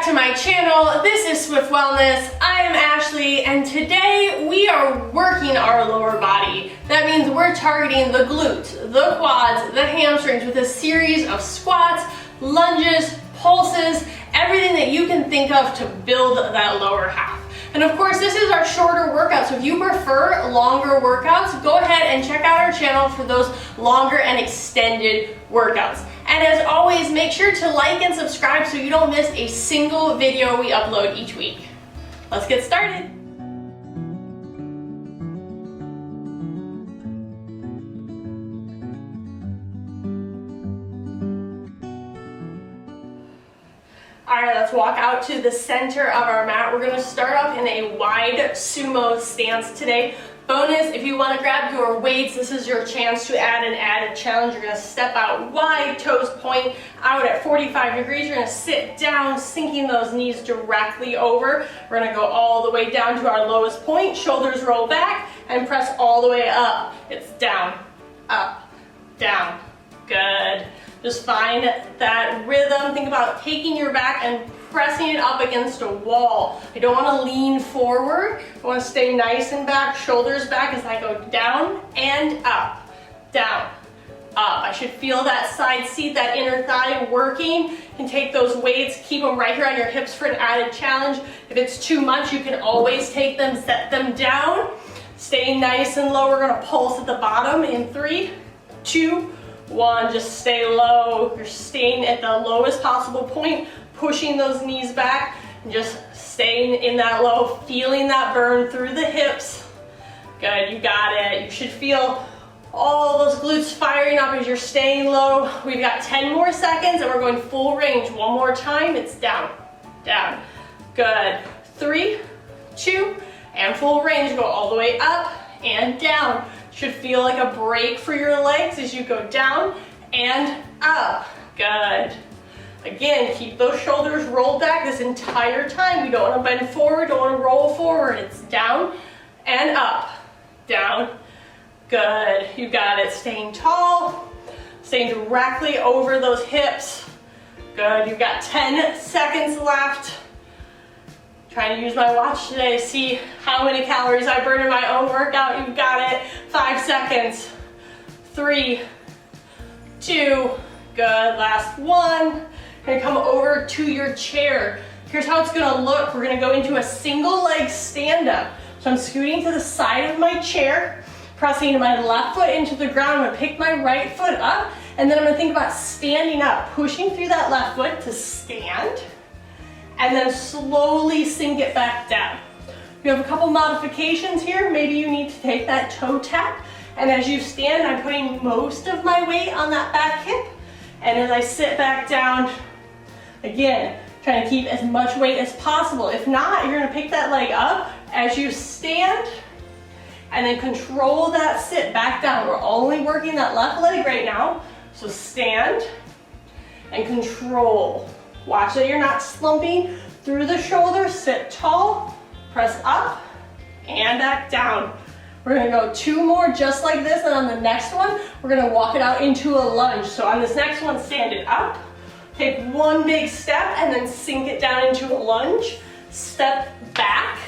to my channel. This is Swift Wellness. I am Ashley, and today we are working our lower body. That means we're targeting the glutes, the quads, the hamstrings with a series of squats, lunges, pulses, everything that you can think of to build that lower half. And of course, this is our shorter workout, so if you prefer longer workouts, go ahead and check out our channel for those longer and extended workouts. And as always, make sure to like and subscribe so you don't miss a single video we upload each week. Let's get started. All right, let's walk out to the center of our mat. We're gonna start off in a wide sumo stance today. Bonus, if you wanna grab your weights, this is your chance to add an added challenge. You're gonna step out wide, toes point out at 45 degrees. You're gonna sit down, sinking those knees directly over. We're gonna go all the way down to our lowest point, shoulders roll back, and press all the way up. It's down, up, down, good. Just find that rhythm. Think about taking your back and pressing it up against a wall. You don't want to lean forward. You want to stay nice and back, shoulders back as I go down and up, down, up. I should feel that side seat, that inner thigh working. You can take those weights, keep them right here on your hips for an added challenge. If it's too much, you can always take them, set them down. Stay nice and low. We're going to pulse at the bottom in 3, 2, 1, just stay low. You're staying at the lowest possible point, pushing those knees back, and just staying in that low, feeling that burn through the hips. Good, you got it. You should feel all those glutes firing up as you're staying low. We've got 10 more seconds and we're going full range. One more time, it's down, down. Good, 3, 2, and full range. Go all the way up and down. Should feel like a break for your legs as you go down and up. Good. Again, keep those shoulders rolled back this entire time. You don't want to bend forward, don't want to roll forward. It's down and up, down. Good. You got it. Staying tall, staying directly over those hips. Good. You've got 10 seconds left. Trying to use my watch today to see how many calories I burn in my own workout. You've got it. 5 seconds. 3, 2, good. Last one. You're gonna come over to your chair. Here's how it's gonna look. We're gonna go into a single leg stand up. So I'm scooting to the side of my chair, pressing my left foot into the ground. I'm gonna pick my right foot up, and then I'm gonna think about standing up, pushing through that left foot to stand, and then slowly sink it back down. You have a couple modifications here. Maybe you need to take that toe tap, and as you stand, I'm putting most of my weight on that back hip, and as I sit back down, again, trying to keep as much weight as possible. If not, you're gonna pick that leg up as you stand, and then control that sit back down. We're only working that left leg right now, so stand and control. Watch that you're not slumping through the shoulders. Sit tall, press up, and back down. We're gonna go 2 more just like this, and on the next one, we're gonna walk it out into a lunge. So on this next one, stand it up, take 1 big step, and then sink it down into a lunge. Step back,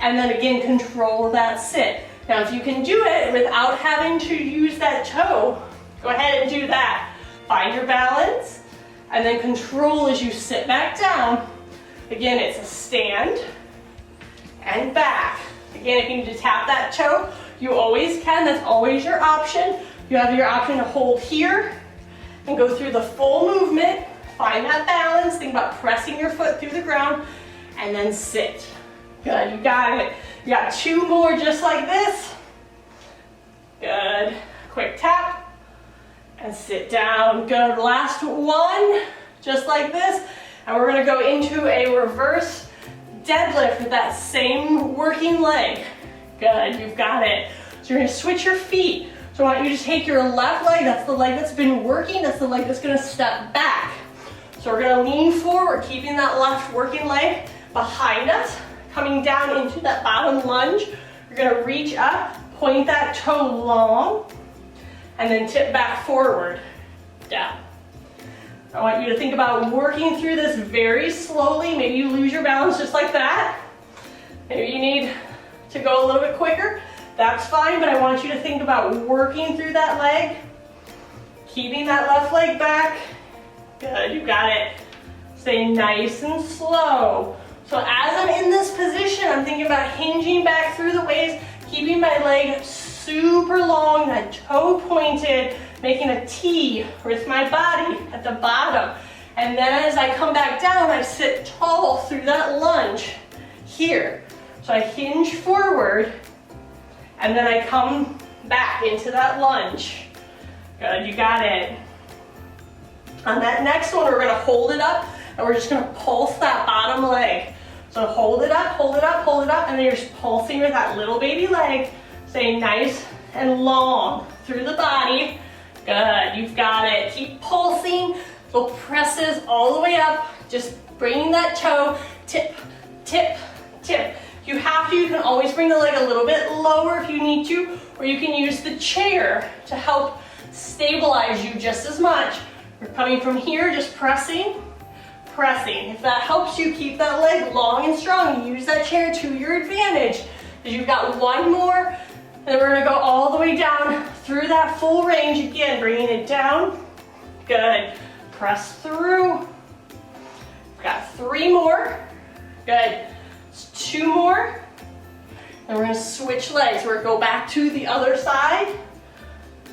and then again, control that sit. Now, if you can do it without having to use that toe, go ahead and do that. Find your balance. And then control as you sit back down. Again, it's a stand and back. Again, if you need to tap that toe, you always can. That's always your option. You have your option to hold here and go through the full movement. Find that balance. Think about pressing your foot through the ground and then sit. Good, you got it. You got 2 more just like this. Good. Quick tap. And sit down. Good. Last one, just like this. And we're gonna go into a reverse deadlift with that same working leg. Good, you've got it. So you're gonna switch your feet. So why don't you just take your left leg, that's the leg that's been working, that's the leg that's gonna step back. So we're gonna lean forward, keeping that left working leg behind us, coming down into that bottom lunge. You're gonna reach up, point that toe long, and then tip back forward, down. I want you to think about working through this very slowly. Maybe you lose your balance just like that. Maybe you need to go a little bit quicker. That's fine, but I want you to think about working through that leg, keeping that left leg back. Good, you got it. Stay nice and slow. So as I'm in this position, I'm thinking about hinging back through the waist, keeping my leg super long, that toe pointed, making a T with my body at the bottom. And then as I come back down, I sit tall through that lunge here. So I hinge forward, and then I come back into that lunge. Good, you got it. On that next one, we're gonna hold it up, and we're just gonna pulse that bottom leg. So hold it up, hold it up, hold it up, and then you're just pulsing with that little baby leg. Stay nice and long through the body. Good, you've got it. Keep pulsing, little presses all the way up. Just bringing that toe, tip, tip, tip. If you have to, you can always bring the leg a little bit lower if you need to, or you can use the chair to help stabilize you just as much. We're coming from here, just pressing, pressing. If that helps you keep that leg long and strong, use that chair to your advantage. Because you've got one more, and then we're gonna go all the way down through that full range. Again, bringing it down. Good. Press through. We've got 3 more. Good. 2 more. And we're gonna switch legs. We're gonna go back to the other side.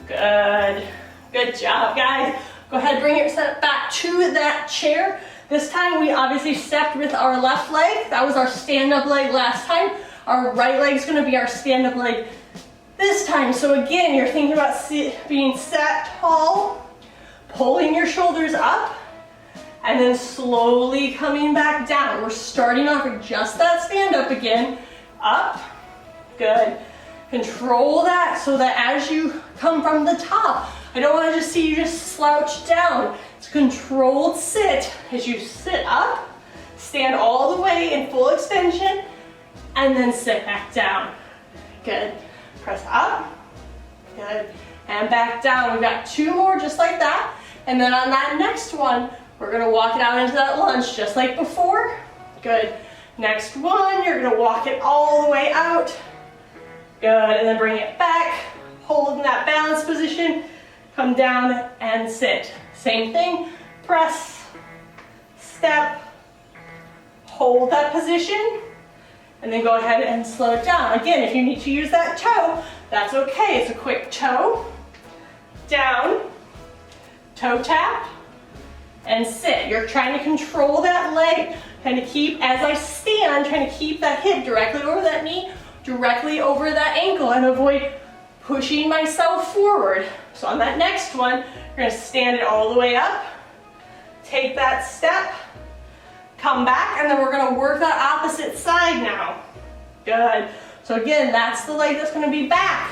Good. Good job, guys. Go ahead, bring yourself back to that chair. This time we obviously stepped with our left leg. That was our stand-up leg last time. Our right leg is gonna be our stand-up leg this time. So again, you're thinking about being sat tall, pulling your shoulders up, and then slowly coming back down. We're starting off with just that stand-up again. Up, good. Control that so that as you come from the top, I don't want to just see you just slouch down. It's a controlled sit as you sit up, stand all the way in full extension, and then sit back down. Good. Press up. Good. And back down. We've got 2 more just like that. And then on that next one, we're going to walk it out into that lunge just like before. Good. Next one, you're going to walk it all the way out. Good. And then bring it back. Hold in that balance position. Come down and sit. Same thing. Press, step, hold that position, and then go ahead and slow it down. Again, if you need to use that toe, that's okay. It's a quick toe, down, toe tap, and sit. You're trying to control that leg, trying to keep, as I stand, trying to keep that hip directly over that knee, directly over that ankle, and avoid pushing myself forward. So on that next one, you're gonna stand it all the way up, take that step, come back, and then we're gonna work that opposite side now. Good. So again, that's the leg that's gonna be back.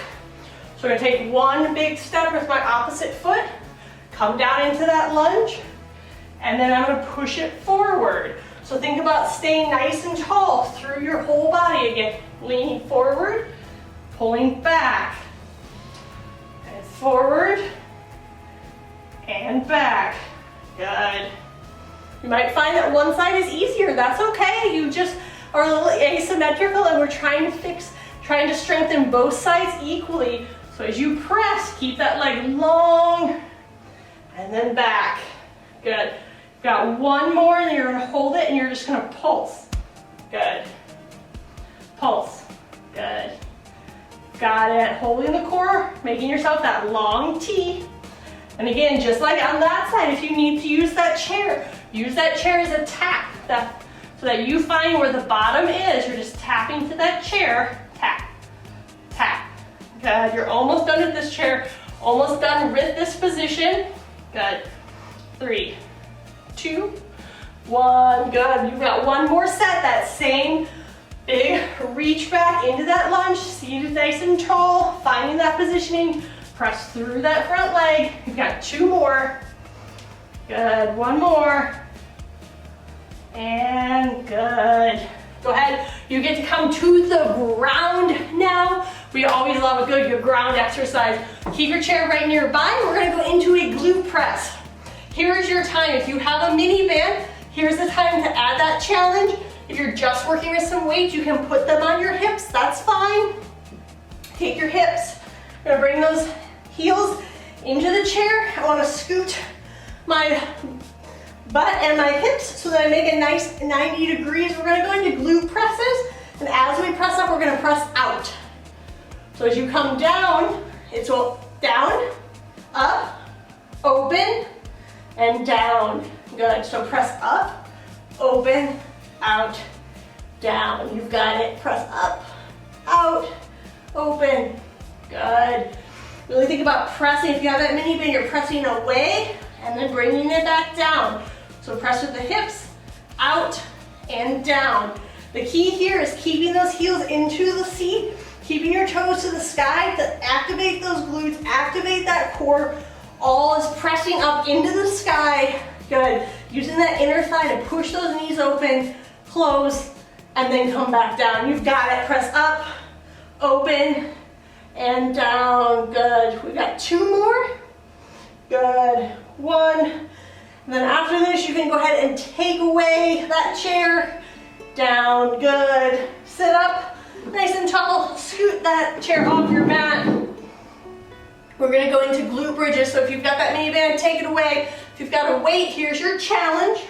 So we're gonna take one big step with my opposite foot, come down into that lunge, and then I'm gonna push it forward. So think about staying nice and tall through your whole body again. Leaning forward, pulling back, and forward, and back. Good. You might find that one side is easier. That's okay. You just are a little asymmetrical, and we're trying to strengthen both sides equally. So as you press, keep that leg long, and then back. Good. Got one more, and then you're gonna hold it, and you're just gonna pulse. Good. Pulse. Good. Got it. Holding the core, making yourself that long T. And again, just like on that side, if you need to use that chair as a tap, so that you find where the bottom is. You're just tapping to that chair. Tap, tap. Good. You're almost done with this chair. Almost done with this position. Good. 3, 2, 1. Good. You've got one more set. That same big reach back into that lunge. Seated nice and tall. Finding that positioning. Press through that front leg. You've got 2 more. Good. 1 more. And good. Go ahead. You get to come to the ground now. We always love a good ground exercise. Keep your chair right nearby. We're going to go into a glute press. Here's your time. If you have a mini band, here's the time to add that challenge. If you're just working with some weights, you can put them on your hips, that's fine. Take your hips. I'm gonna bring those heels into the chair. I wanna scoot my butt and my hips so that I make a nice 90 degrees. We're gonna go into glute presses, and as we press up, we're gonna press out. So as you come down, it's down, up, open, and down. Good, so press up, open, out, down. You've got it. Press up, out, open. Good. Really think about pressing. If you have that mini band, you're pressing away and then bringing it back down. So press with the hips, out and down. The key here is keeping those heels into the seat, keeping your toes to the sky to activate those glutes, activate that core. All is pressing up into the sky. Good. Using that inner thigh to push those knees open, close, and then come back down. You've got it. Press up, open, and down. Good. We've got 2 more. Good. 1. And then after this, you can go ahead and take away that chair. Down. Good. Sit up nice and tall. Scoot that chair off your mat. We're gonna go into glute bridges. So if you've got that mini band, take it away. If you've got a weight, here's your challenge.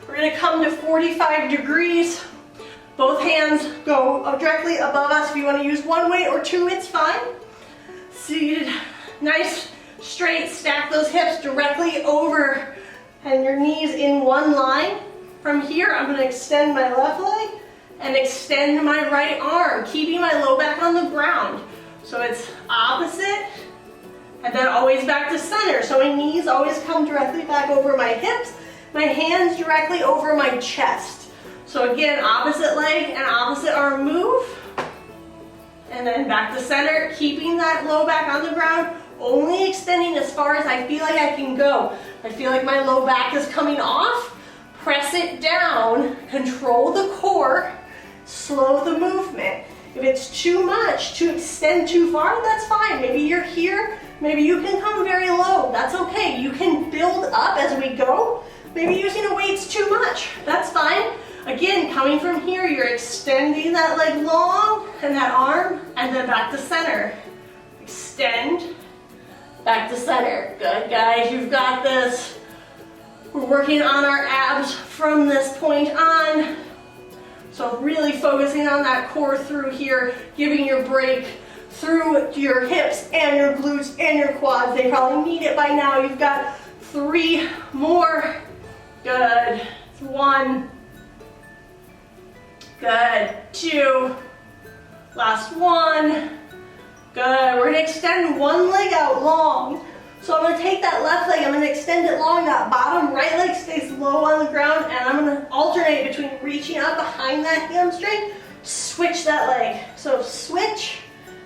We're gonna come to 45 degrees. Both hands go directly above us. If you wanna use 1 weight or 2, it's fine. Seated, nice, straight, stack those hips directly over and your knees in one line. From here, I'm gonna extend my left leg and extend my right arm, keeping my low back on the ground. So it's opposite, and then always back to center. So my knees always come directly back over my hips, my hands directly over my chest. So again, opposite leg and opposite arm move. And then back to center, keeping that low back on the ground, only extending as far as I feel like I can go. I feel like my low back is coming off, press it down, control the core, slow the movement. If it's too much to extend too far, that's fine. Maybe you're here, maybe you can come very low. That's okay. You can build up as we go. Maybe using a weight's too much. That's fine. Again, coming from here, you're extending that leg long and that arm, and then back to center. Extend, back to center. Good, guys, you've got this. We're working on our abs from this point on. So really focusing on that core through here, giving your break through your hips and your glutes and your quads. They probably need it by now. You've got 3 more. Good. 1. Good. 2. Last 1. Good. We're gonna extend one leg out long. So I'm gonna take that left leg, I'm gonna extend it long, that bottom right leg stays low on the ground, and I'm gonna alternate between reaching up behind that hamstring, switch that leg. So switch,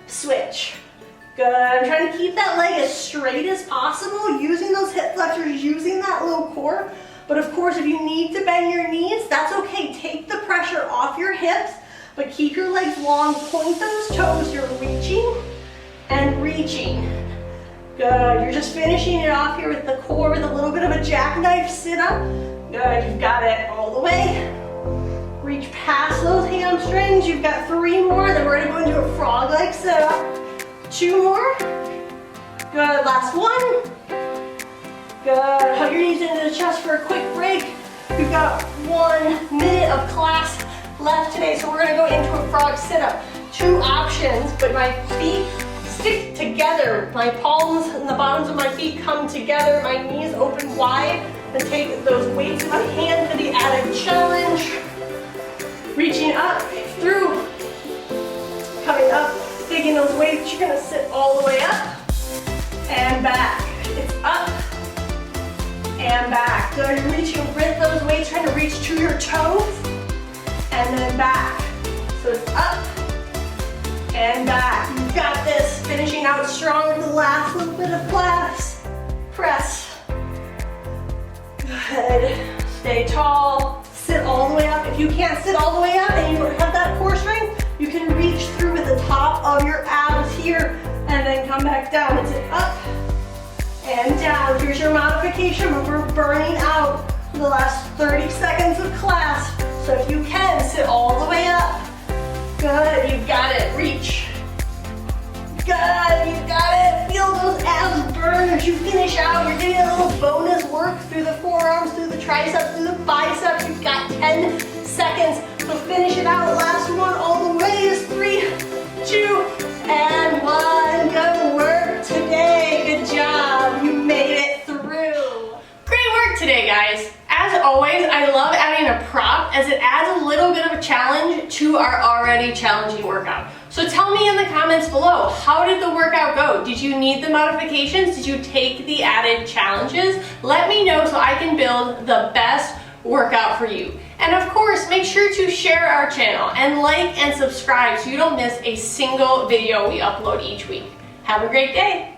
switch. Good, I'm trying to keep that leg as straight as possible, using those hip flexors, using that low core. But of course, if you need to bend your knees, that's okay. Take the pressure off your hips, but keep your legs long, point those toes, you're reaching and reaching. Good, you're just finishing it off here with the core with a little bit of a jackknife sit up. Good, you've got it all the way. Reach past those hamstrings. You've got 3 more, then we're gonna go into a frog-like sit up. 2 more. Good, last 1. Good, hug your knees into the chest for a quick break. We've got 1 minute of class left today, so we're gonna go into a frog sit up. 2 options, but my feet stick together. My palms and the bottoms of my feet come together. My knees open wide. And take those weights in my hand for the added challenge. Reaching up, through, coming up, taking those weights. You're gonna sit all the way up and back. It's up and back. Good, you're reaching with those weights, trying to reach to your toes and then back. So it's up and back. You've got this. Finishing out strong with the last little bit of class. Press. Good. Stay tall. Sit all the way up. If you can't sit all the way up and you don't have that core strength, you can reach through with the top of your abs here and then come back down. It's an up and down. Here's your modification, but we're burning out the last 30 seconds of class. So if you can, sit all the way up. Good, you've got it, reach. Good, you've got it. Feel those abs burn as you finish out. You're getting a little bonus work through the forearms, through the triceps, through the biceps. You've got 10 seconds, so finish it out. Last one all the way is 3, 2, and 1. Good work today. Good job. You made it through. Great work today, guys. As always, I love adding a prop as it adds a little bit of a challenge to our already challenging workout. So tell me in the comments below, how did the workout go? Did you need the modifications? Did you take the added challenges? Let me know so I can build the best workout for you. And of course, make sure to share our channel and like and subscribe so you don't miss a single video we upload each week. Have a great day.